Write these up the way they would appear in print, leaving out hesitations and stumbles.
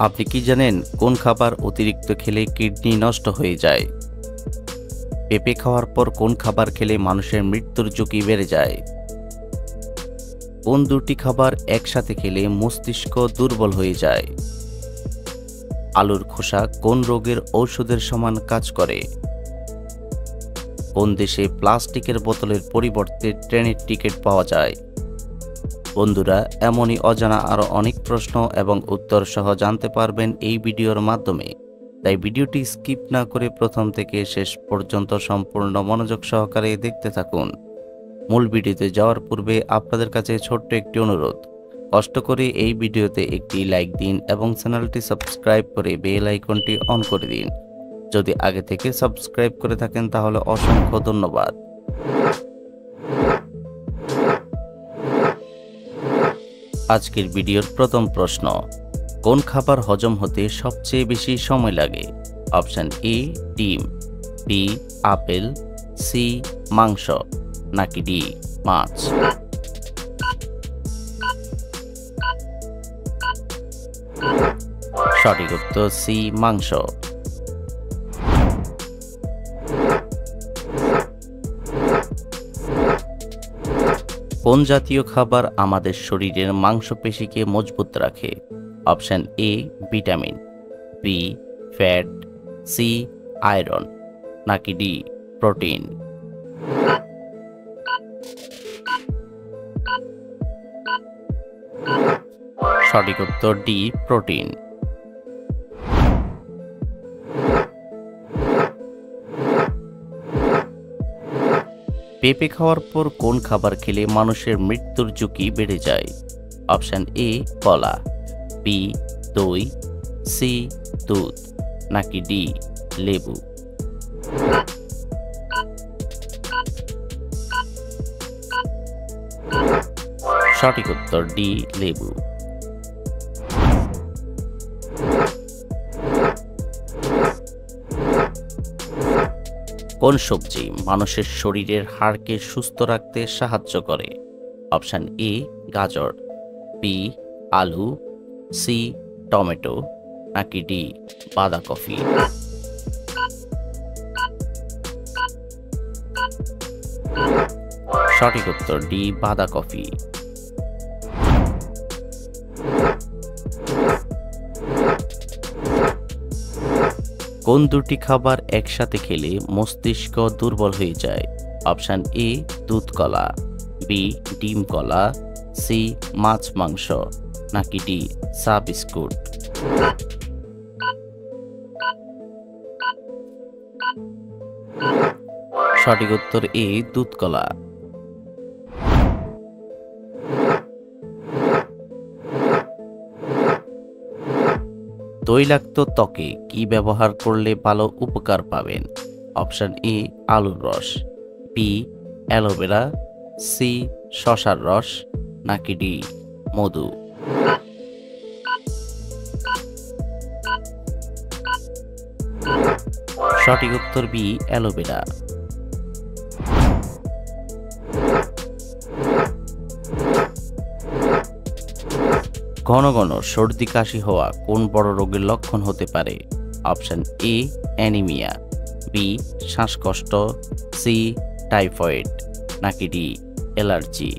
আপনি কি জানেন কোন খাবার অতিরিক্ত খেলে কিডনি নষ্ট হয়ে যায়? পেঁপে খাওয়ার পর কোন খাবার খেলে মানুষের মৃত্যুর ঝুঁকি বেড়ে যায়? কোন দুটি খাবার একসাথে খেলে মস্তিষ্ক দুর্বল হয়ে যায়? আলুর খোসা কোন রোগের ঔষধের সমান কাজ করে? কোন দেশে প্লাস্টিকের বোতলের পরিবর্তে ট্রেনের টিকিট পাওয়া যায়? বন্ধুরা, এমনই অজানা আরও অনেক প্রশ্ন এবং উত্তর সহ জানতে পারবেন এই ভিডিওর মাধ্যমে। তাই ভিডিওটি স্কিপ না করে প্রথম থেকে শেষ পর্যন্ত সম্পূর্ণ মনোযোগ সহকারে দেখতে থাকুন। মূল ভিডিওতে যাওয়ার পূর্বে আপনাদের কাছে ছোট্ট একটি অনুরোধ, কষ্ট করে এই ভিডিওতে একটি লাইক দিন এবং চ্যানেলটি সাবস্ক্রাইব করে বেল আইকনটি অন করে দিন। যদি আগে থেকে সাবস্ক্রাইব করে থাকেন তাহলে অসংখ্য ধন্যবাদ। আজকের ভিডিওর প্রথম প্রশ্ন, কোন খাবার হজম হতে সবচেয়ে বেশি সময় লাগে? অপশন এ ডিম, বি আপেল, সি মাংস, নাকি ডি মাছ? সঠিক উত্তর সি মাংস। কোন জাতীয় খাবার আমাদের শরীরের মাংসপেশিকে মজবুত রাখে? Option A vitamin, B fat, C iron, নাকি ডি প্রোটিন? সঠিক উত্তর ডি প্রোটিন। পেঁপে খাওয়ার পর কোন খাবার খেলে মানুষের মৃত্যুর ঝুঁকি বেড়ে যায়? অপশন এ কলা, বি দই, সি দুধ, নাকি ডি লেবু? সঠিক উত্তর ডি লেবু। কোন সবজি মানুষের শরীরের হাড়কে সুস্থ রাখতে সাহায্য করে? অপশন এ গাজর, বি আলু, সি টমেটো, নাকি ডি বাঁধাকপি? সঠিক উত্তর ডি বাঁধাকপি। কোন দুটি খাবার একসাথে খেলে মস্তিষ্ক দুর্বল হয়ে যায়? অপশন এ দুধ কলা, বি ডিম কলা, সি মাছ মাংস, নাকি ডি চা বিস্কুট? সঠিক উত্তর এ দুধ কলা। তৈলাক্ত ত্বকে কি ব্যবহার করলে ভালো উপকার পাবেন? অপশন এ আলুর রস, বি অ্যালোভেরা, সি শসার রস, নাকি ডি মধু? সঠিক উত্তর বি অ্যালোভেরা। ঘন ঘন সর্দি কাশি হওয়া কোন বড় রোগের লক্ষণ হতে পারে? অপশন এ অ্যানিমিয়া, বি শ্বাসকষ্ট, সি টাইফয়েড, নাকি ডি অ্যালার্জি?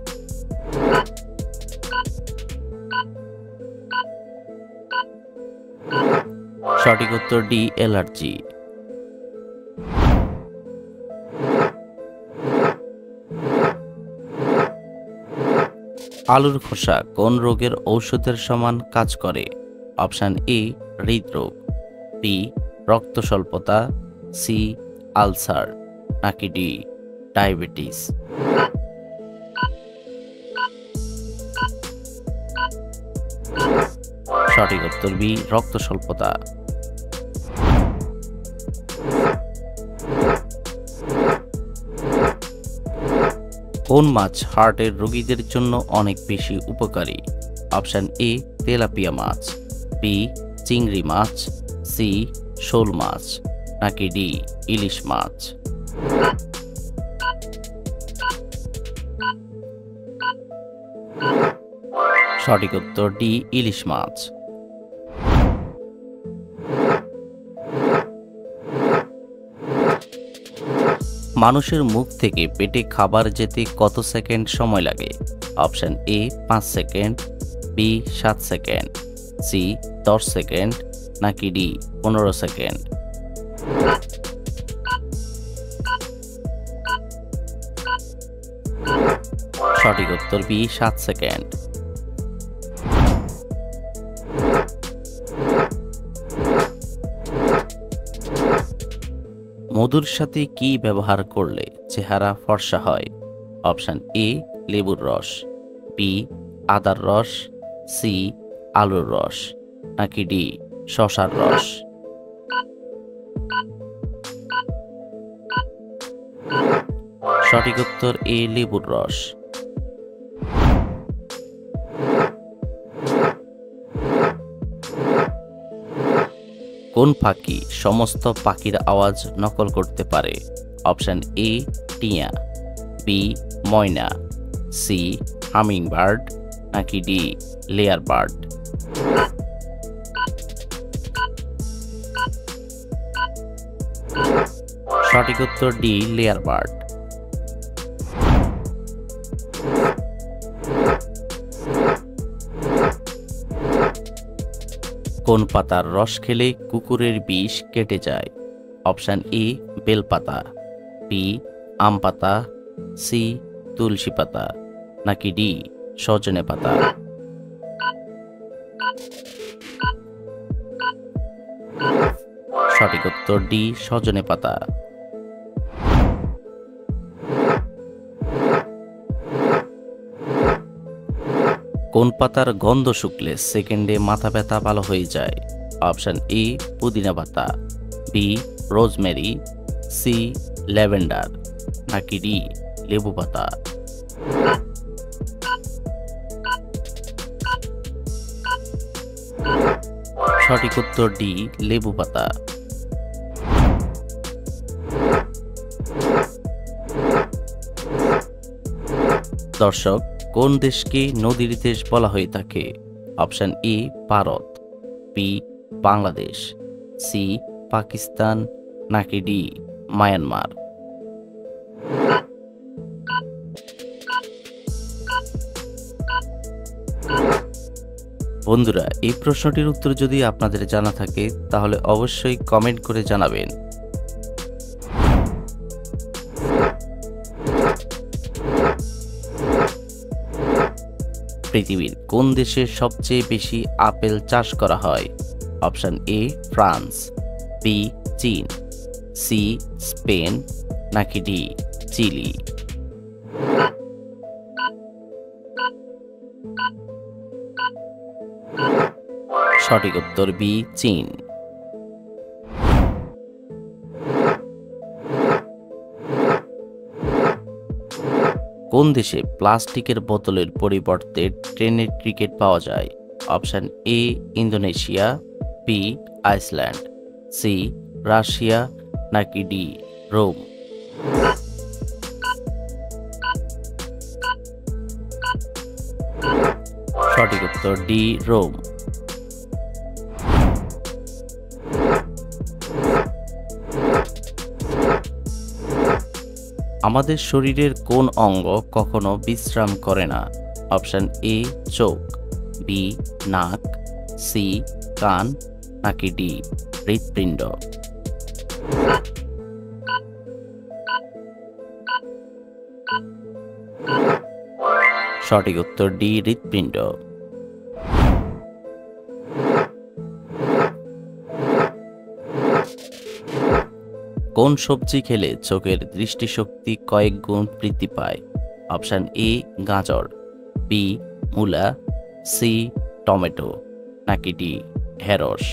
সঠিক উত্তর ডি অ্যালার্জি। আলুর খোসা কোন রোগের ঔষধের সমান কাজ করে? অপশন এ হৃদরোগ, বি রক্ত স্বল্পতা, সি আলসার, নাকি ডি ডায়াবেটিস? সঠিক উত্তর বি রক্ত স্বল্পতা। কোন মাছ হার্টের রোগীদের জন্য অনেক বেশি উপকারী? অপশন এ তেলাপিয়া মাছ, বি চিংড়ি মাছ, সি শোল মাছ, নাকি ডি ইলিশ মাছ? সঠিক উত্তর ডি ইলিশ মাছ। মানুষের মুখ থেকে পেটে খাবার যেতে কত সেকেন্ড সময় লাগে? Option A 5 second, B 7 second, C 10 second, নাকি ডি 15 সেকেন্ড? সঠিক উত্তর বি 7 সেকেন্ড। মধুর সাথে কি ব্যবহার করলে চেহারা ফর্সা হয়? অপশন এ লেবুর রস, বি আদার রস, সি আলুর রস, নাকি ডি শসার রস? সঠিক উত্তর এ লেবুর রস। কোন পাখি সমস্ত পাখির আওয়াজ নকল করতে পারে? অপশন এ টিয়া, বি ময়না, সি হামিং বার্ড, নাকি ডি লেয়ার বার্ড? সঠিক উত্তর ডি লেয়ার বার্ড। কোন পাতার রস খেলে কুকুরের বিষ কেটে যায়? অপশন এ বেলপাতা, বি আম পাতা, সি তুলসী পাতা, নাকি ডি সজনে পাতা? সঠিক উত্তর ডি সজনে পাতা। কোন পাতার গন্ধ শুকলে সেকেন্ডে মাথা ব্যথা ভালো হয়ে যায়? অপশন এ পুদিনা পাতা, বি রোজমেরি, সি ল্যাভেন্ডার, নাকি ডি লেবু পাতা? সঠিক উত্তর ডি লেবু পাতা। দর্শক, কোন দেশকে নদীর দেশ বলা হয়ে থাকে? Option A Bharat, B Bangladesh, C Pakistan, নাকি ডি মায়ানমার? বন্ধুরা, এই প্রশ্নটির উত্তর যদি আপনাদের জানা থাকে তাহলে অবশ্যই কমেন্ট করে জানাবেন। পৃথিবীর কোন দেশে সবচেয়ে বেশি আপেল চাষ করা হয়? অপশন এ ফ্রান্স, বি চীন, সি স্পেন, নাকি ডি চিলি? সঠিক উত্তর বি চীন। কোন দেশে প্লাস্টিকের বোতলের পরিবর্তে ট্রেনের টিকিট পাওয়া যায়? Option A Indonesia, B Iceland, C Russia, নাকি ডি রোম? সঠিক উত্তর ডি রোম। আমাদের শরীরের কোন অঙ্গ কখনো বিশ্রাম করে না? অপশন এ চোখ, বি নাক, সি কান, নাকি ডি হৃৎপিণ্ড? সঠিক উত্তর ডি হৃৎপিণ্ড। কোন সবজি খেলে চোখের দৃষ্টিশক্তি কয়েক গুণ বৃদ্ধি পায়? অপশন এ গাজর, বি মূলা, সি টমেটো, নাকি ডি ঢেঁড়স?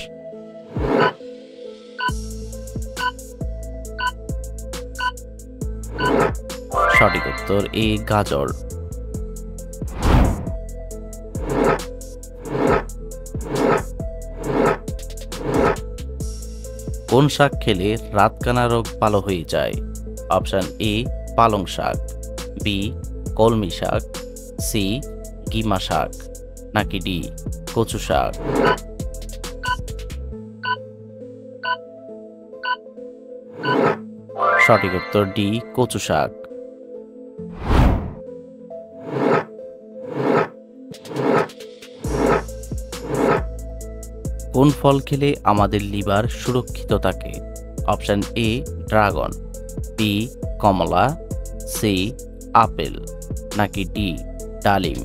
সঠিক উত্তর এ গাজর। কোন শাক খেলে রাতকানা রোগ ভালো হয়ে যায়? অপশন এ পালং শাক, বি কলমি শাক, সি কিমা শাক, নাকি ডি কচু শাক? সঠিক উত্তর ডি কচু শাক। কোন ফল খেলে আমাদের লিভার সুরক্ষিত থাকে? অপশন এ ড্রাগন, বি কমলা, সি আপেল, নাকি ডি ডালিম।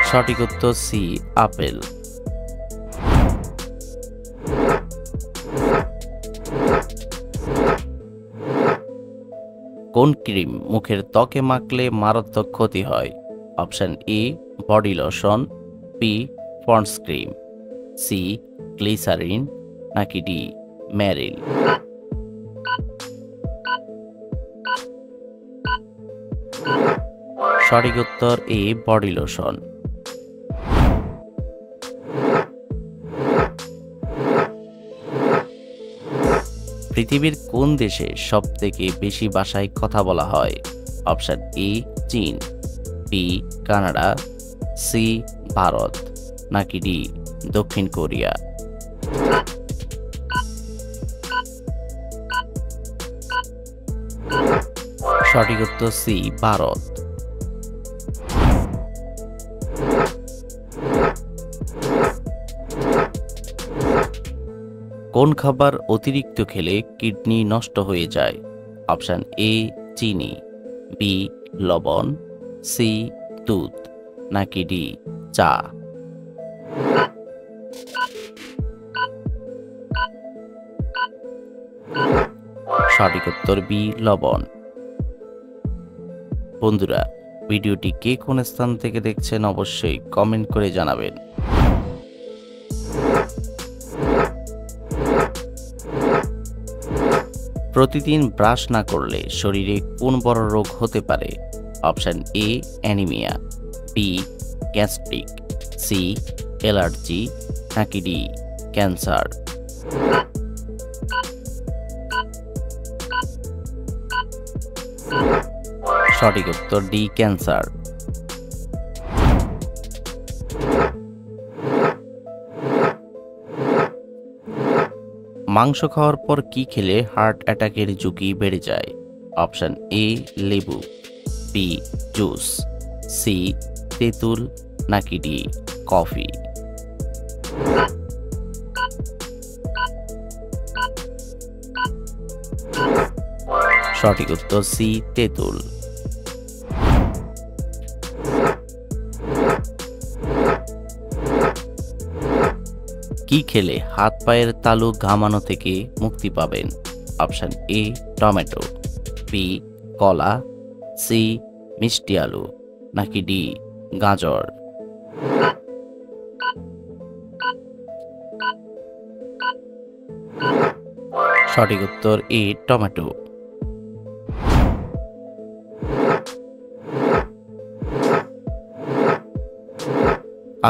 সঠিক উত্তর সি আপেল। কোন ক্রিম মুখের ত্বকে মাখলে মারাত্মক ক্ষতি হয়? Option A body lotion, B Pond's cream, C glycerine, নাকি ডি ম্যারিল। সঠিক উত্তর এ বডি লোশন। পৃথিবীর কোন দেশে সবথেকে বেশি ভাষায় কথা বলা হয়? অপশন এ চীন, বি কানাডা, সি ভারত, নাকি ডি দক্ষিণ কোরিয়া। সঠিক উত্তর সি ভারত। কোন খাবার অতিরিক্ত খেলে কিডনি নষ্ট হয়ে যায়? অপশন এ চিনি, বি লবণ, সি দুধ, নাকি ডি চা। সঠিক উত্তর বি লবণ। বন্ধুরা, ভিডিওটি কে কোন স্থান থেকে দেখছেন অবশ্যই কমেন্ট করে জানাবেন। প্রতিদিন ব্রাশ না করলে শরীরে কোন বড় রোগ হতে পারে? Option A anaemia, B gastric, C allergy, নাকি ডি ক্যান্সার। সঠিক উত্তর ডি ক্যান্সার। মাংস খাওয়ার পর কি খেলে হার্ট অ্যাটাকের ঝুঁকি বেড়ে যায়? অপশন এ লেবু, বি জুস, সি তেঁতুল, নাকি ডি কফি। সঠিক উত্তর সি তেঁতুল। কি খেলে হাত পায়ের তালু ঘামানো থেকে মুক্তি পাবেন? অপশন এ টমেটো, বি কলা, সি মিষ্টি আলু, নাকি ডি গাজর। সঠিক উত্তর এ টমেটো।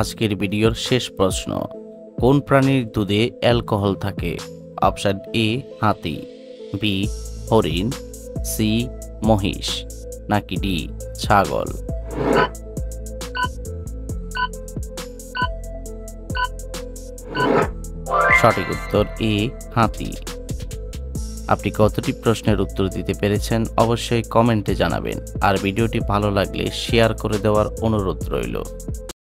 আজকের ভিডিওর শেষ প্রশ্ন, কোন প্রাণীর দুধে অ্যালকোহল থাকে? অপশন এ হাতি, বি হরিণ, সি মহিষ, নাকি ডি ছাগল। সঠিক উত্তর এ হাতি। আপনি কতটি প্রশ্নের উত্তর দিতে পেরেছেন অবশ্যই কমেন্টে জানাবেন, আর ভিডিওটি ভালো লাগলে শেয়ার করে দেওয়ার অনুরোধ রইল।